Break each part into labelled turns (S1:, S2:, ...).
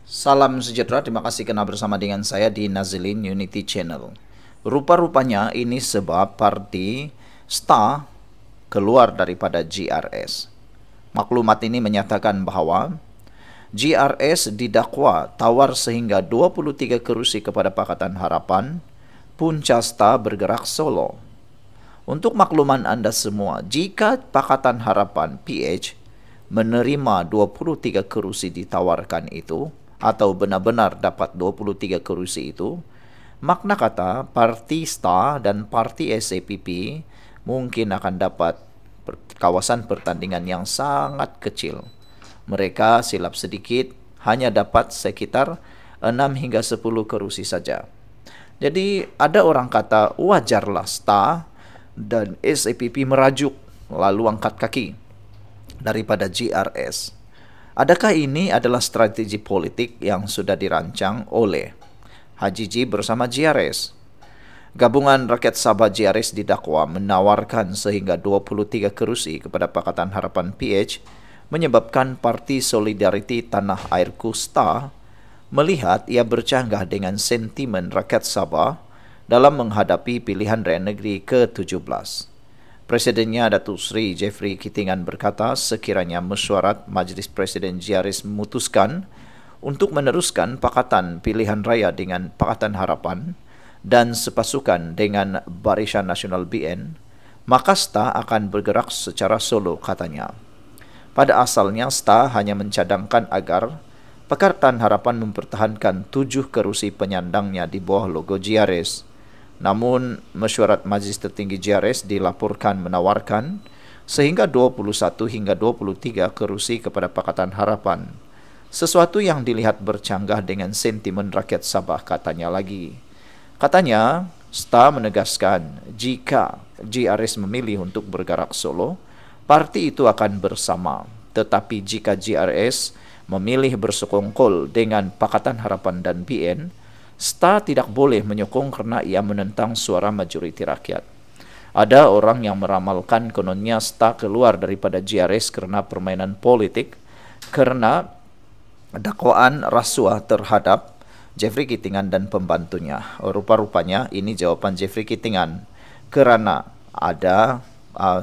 S1: Salam sejahtera, terima kasih karena bersama dengan saya di Nazilin Unity Channel. Rupa-rupanya ini sebab parti STA keluar daripada GRS. Maklumat ini menyatakan bahwa GRS didakwa tawar sehingga 23 kerusi kepada Pakatan Harapan, punca STA bergerak solo. Untuk makluman Anda semua, jika Pakatan Harapan PH menerima 23 kerusi ditawarkan itu, atau benar-benar dapat 23 kerusi itu, makna kata parti STA dan parti SAPP mungkin akan dapat kawasan pertandingan yang sangat kecil. Mereka silap sedikit hanya dapat sekitar 6 hingga 10 kerusi saja. Jadi ada orang kata wajarlah STA dan SAPP merajuk lalu angkat kaki daripada GRS. Adakah ini adalah strategi politik yang sudah dirancang oleh Haji G bersama GRS? Gabungan Rakyat Sabah GRS didakwa menawarkan sehingga 23 kerusi kepada Pakatan Harapan PH, menyebabkan Parti Solidariti Tanah Airku STA melihat ia bercanggah dengan sentimen rakyat Sabah dalam menghadapi pilihan raya negeri ke-17. Presidennya Datuk Seri Jeffrey Kitingan berkata sekiranya mesyuarat Majlis Presiden GRS memutuskan untuk meneruskan Pakatan Pilihan Raya dengan Pakatan Harapan dan sepasukan dengan Barisan Nasional BN, maka STA akan bergerak secara solo, katanya. Pada asalnya STA hanya mencadangkan agar Pakatan Harapan mempertahankan 7 kerusi penyandangnya di bawah logo GRS. Namun, mesyuarat Majlis Tertinggi GRS dilaporkan menawarkan sehingga 21 hingga 23 kerusi kepada Pakatan Harapan. Sesuatu yang dilihat bercanggah dengan sentimen rakyat Sabah, katanya lagi. Katanya, STA menegaskan jika GRS memilih untuk bergerak solo, parti itu akan bersama. Tetapi jika GRS memilih bersekongkol dengan Pakatan Harapan dan BN, STA tidak boleh menyokong karena ia menentang suara majoriti rakyat. Ada orang yang meramalkan kononnya STA keluar daripada GRS karena permainan politik, karena dakwaan rasuah terhadap Jeffrey Kitingan dan pembantunya. Rupa-rupanya ini jawaban Jeffrey Kitingan kerana ada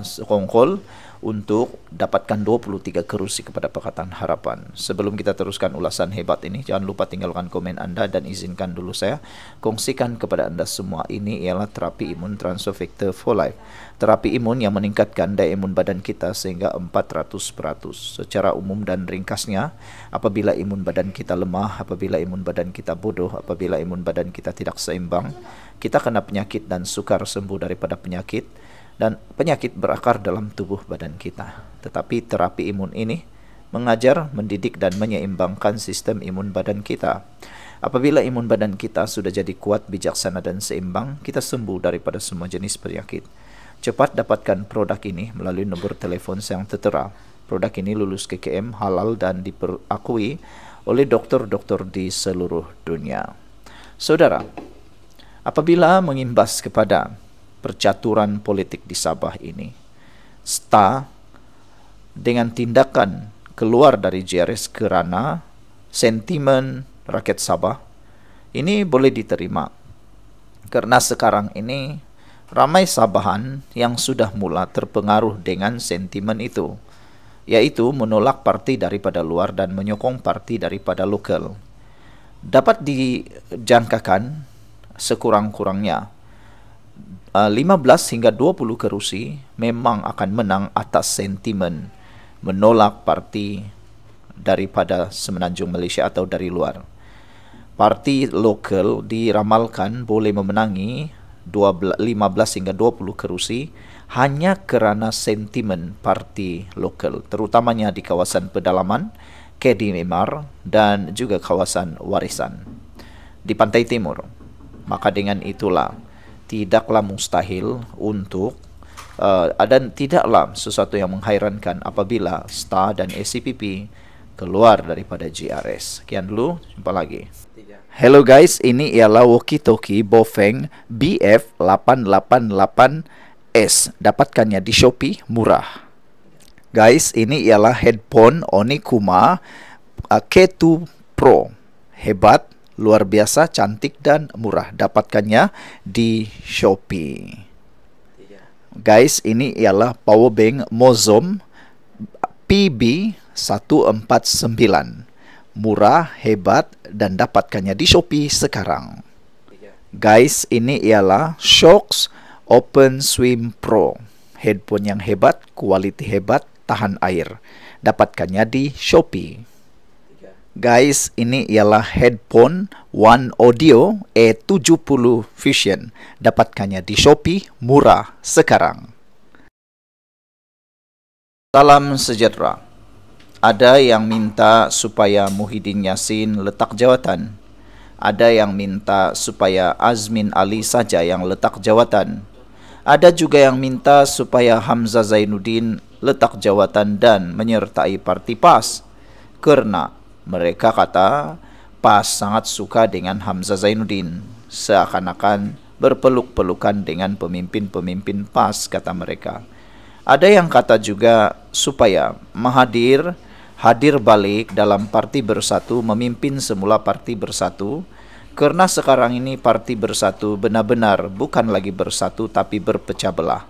S1: sekongkol untuk dapatkan 23 kerusi kepada Pakatan Harapan. Sebelum kita teruskan ulasan hebat ini, jangan lupa tinggalkan komen Anda dan izinkan dulu saya kongsikan kepada Anda semua. Ini ialah terapi imun Transovector for Life. Terapi imun yang meningkatkan daya imun badan kita sehingga 400%. Secara umum dan ringkasnya, apabila imun badan kita lemah, apabila imun badan kita bodoh, apabila imun badan kita tidak seimbang, kita kena penyakit dan sukar sembuh daripada penyakit, dan penyakit berakar dalam tubuh badan kita. Tetapi terapi imun ini mengajar, mendidik dan menyeimbangkan sistem imun badan kita. Apabila imun badan kita sudah jadi kuat, bijaksana dan seimbang, kita sembuh daripada semua jenis penyakit. Cepat dapatkan produk ini melalui nombor telefon yang tertera. Produk ini lulus KKM, halal dan diakui oleh doktor-doktor di seluruh dunia. Saudara, apabila mengimbas kepada percaturan politik di Sabah ini, STA dengan tindakan keluar dari GRS kerana sentimen rakyat Sabah ini boleh diterima, kerana sekarang ini ramai Sabahan yang sudah mula terpengaruh dengan sentimen itu, yaitu menolak parti daripada luar dan menyokong parti daripada lokal. Dapat dijangkakan sekurang-kurangnya 15 hingga 20 kerusi memang akan menang atas sentimen menolak parti daripada Semenanjung Malaysia atau dari luar. Parti lokal diramalkan boleh memenangi 15 hingga 20 kerusi hanya kerana sentimen parti lokal, terutamanya di kawasan pedalaman, Kedi Memar dan juga kawasan Warisan di Pantai Timur. Maka dengan itulah tidaklah mustahil untuk dan tidaklah sesuatu yang menghairankan apabila STA dan SCPP keluar daripada GRS. Sekian dulu, jumpa lagi. Hello guys, ini ialah walkie-talkie Bofeng BF888S. Dapatkannya di Shopee, murah. Guys, ini ialah headphone Onikuma K2 Pro. hebat, luar biasa, cantik, dan murah. Dapatkannya di Shopee. Guys, ini ialah power bank Mozom PB149. Murah, hebat, dan dapatkannya di Shopee sekarang. Guys, ini ialah Shokz Open Swim Pro. Headphone yang hebat, kualiti hebat, tahan air. Dapatkannya di Shopee. Guys, ini ialah headphone One Audio E70 Fusion. Dapatkannya di Shopee, murah sekarang. Salam sejahtera. Ada yang minta supaya Muhyiddin Yassin letak jawatan. Ada yang minta supaya Azmin Ali saja yang letak jawatan. Ada juga yang minta supaya Hamzah Zainuddin letak jawatan dan menyertai parti PAS. Karena mereka kata PAS sangat suka dengan Hamzah Zainuddin. Seakan-akan berpeluk-pelukan dengan pemimpin-pemimpin PAS, kata mereka. Ada yang kata juga supaya Mahathir hadir balik dalam Parti Bersatu, memimpin semula Parti Bersatu, karena sekarang ini Parti Bersatu benar-benar bukan lagi bersatu tapi berpecah belah.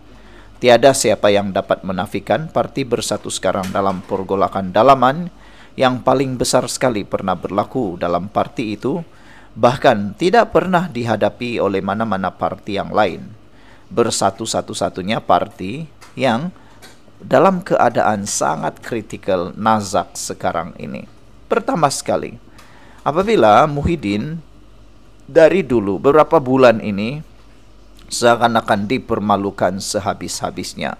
S1: Tiada siapa yang dapat menafikan Parti Bersatu sekarang dalam pergolakan dalaman yang paling besar sekali pernah berlaku dalam parti itu, bahkan tidak pernah dihadapi oleh mana-mana parti yang lain. Bersatu satu-satunya parti yang dalam keadaan sangat kritikal nazak sekarang ini. Pertama sekali, apabila Muhyiddin dari dulu beberapa bulan ini seakan-akan dipermalukan sehabis-habisnya.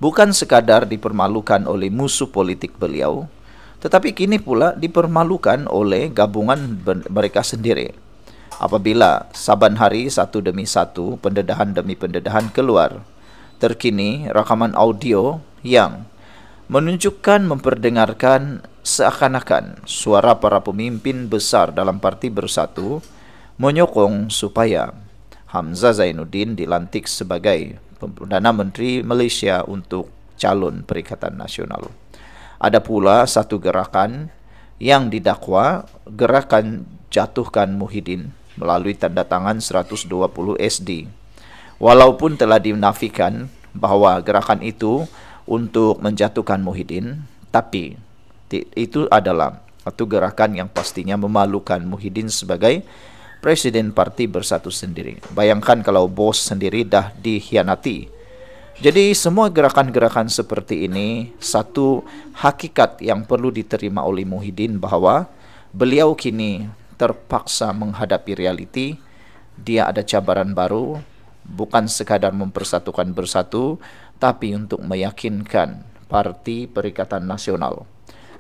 S1: Bukan sekadar dipermalukan oleh musuh politik beliau, tetapi kini pula dipermalukan oleh gabungan mereka sendiri. Apabila saban hari satu demi satu, pendedahan demi pendedahan keluar. Terkini rakaman audio yang menunjukkan, memperdengarkan seakan-akan suara para pemimpin besar dalam Parti Bersatu menyokong supaya Hamzah Zainuddin dilantik sebagai Perdana Menteri Malaysia untuk calon Perikatan Nasional. Ada pula satu gerakan yang didakwa gerakan jatuhkan Muhyiddin melalui tanda tangan 120 SD. Walaupun telah dinafikan bahwa gerakan itu untuk menjatuhkan Muhyiddin, tapi itu adalah satu gerakan yang pastinya memalukan Muhyiddin sebagai Presiden Parti Bersatu sendiri. Bayangkan kalau bos sendiri dah dikhianati. Jadi semua gerakan-gerakan seperti ini satu hakikat yang perlu diterima oleh Muhyiddin bahwa beliau kini terpaksa menghadapi realiti. Dia ada cabaran baru, bukan sekadar mempersatukan bersatu, tapi untuk meyakinkan Parti Perikatan Nasional,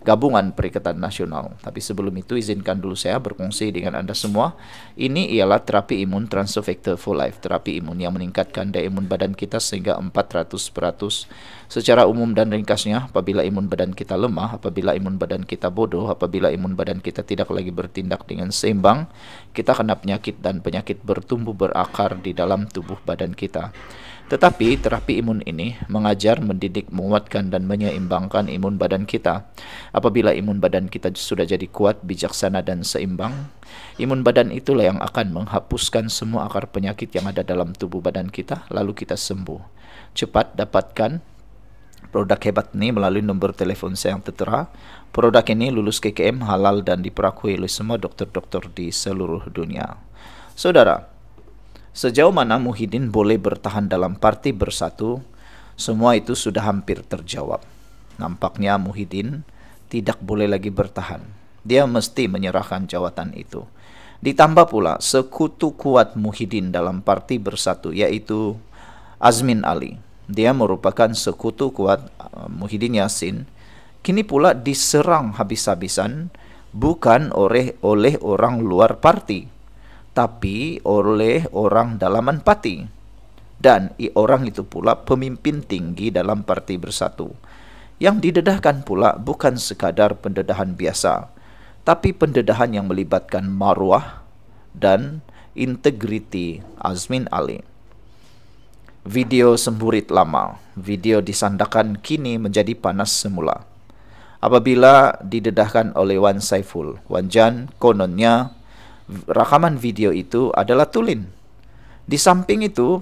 S1: Gabungan Perikatan Nasional. Tapi sebelum itu izinkan dulu saya berkongsi dengan Anda semua. Ini ialah terapi imun Transfer Factor for Life, terapi imun yang meningkatkan daya imun badan kita sehingga 400%. Secara umum dan ringkasnya, apabila imun badan kita lemah, apabila imun badan kita bodoh, apabila imun badan kita tidak lagi bertindak dengan seimbang, kita kena penyakit dan penyakit bertumbuh berakar di dalam tubuh badan kita. Tetapi terapi imun ini mengajar, mendidik, menguatkan dan menyeimbangkan imun badan kita. Apabila imun badan kita sudah jadi kuat, bijaksana dan seimbang, imun badan itulah yang akan menghapuskan semua akar penyakit yang ada dalam tubuh badan kita, lalu kita sembuh. Cepat dapatkan produk hebat ini melalui nombor telefon saya yang tertera. Produk ini lulus KKM, halal dan diperakui oleh semua dokter-dokter di seluruh dunia. Saudara, sejauh mana Muhyiddin boleh bertahan dalam Parti Bersatu, semua itu sudah hampir terjawab. Nampaknya Muhyiddin tidak boleh lagi bertahan. Dia mesti menyerahkan jawatan itu. Ditambah pula sekutu kuat Muhyiddin dalam Parti Bersatu, yaitu Azmin Ali. Dia merupakan sekutu kuat Muhyiddin Yassin. Kini pula diserang habis-habisan bukan oleh orang luar parti, tapi oleh orang dalaman parti. Dan orang itu pula pemimpin tinggi dalam Parti Bersatu. Yang didedahkan pula bukan sekadar pendedahan biasa, tapi pendedahan yang melibatkan maruah dan integriti Azmin Ali. Video semburit lama, video disandakan kini menjadi panas semula. apabila didedahkan oleh Wan Saiful Wanjan. Kononnya rekaman video itu adalah tulen. Di samping itu,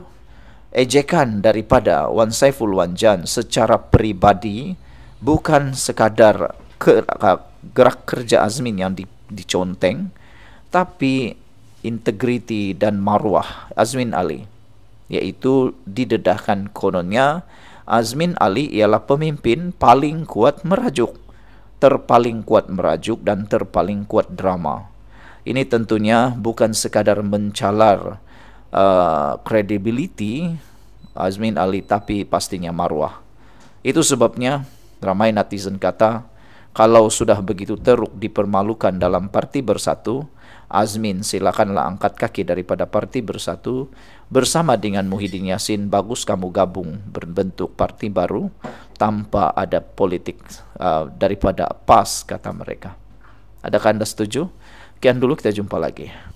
S1: ejekan daripada Wan Saiful Wanjan secara pribadi bukan sekadar gerak kerja Azmin yang diconteng, tapi integriti dan marwah Azmin Ali, yaitu didedahkan kononnya Azmin Ali ialah pemimpin paling kuat merajuk, terpaling kuat merajuk dan terpaling kuat drama. Ini tentunya bukan sekadar mencalar credibility Azmin Ali, tapi pastinya marwah. Itu sebabnya ramai netizen kata, kalau sudah begitu teruk dipermalukan dalam Parti Bersatu, Azmin silakanlah angkat kaki daripada Parti Bersatu bersama dengan Muhyiddin Yassin. Bagus kamu gabung berbentuk parti baru tanpa ada politik daripada PAS, kata mereka. Adakah Anda setuju? Sekian dulu, kita jumpa lagi.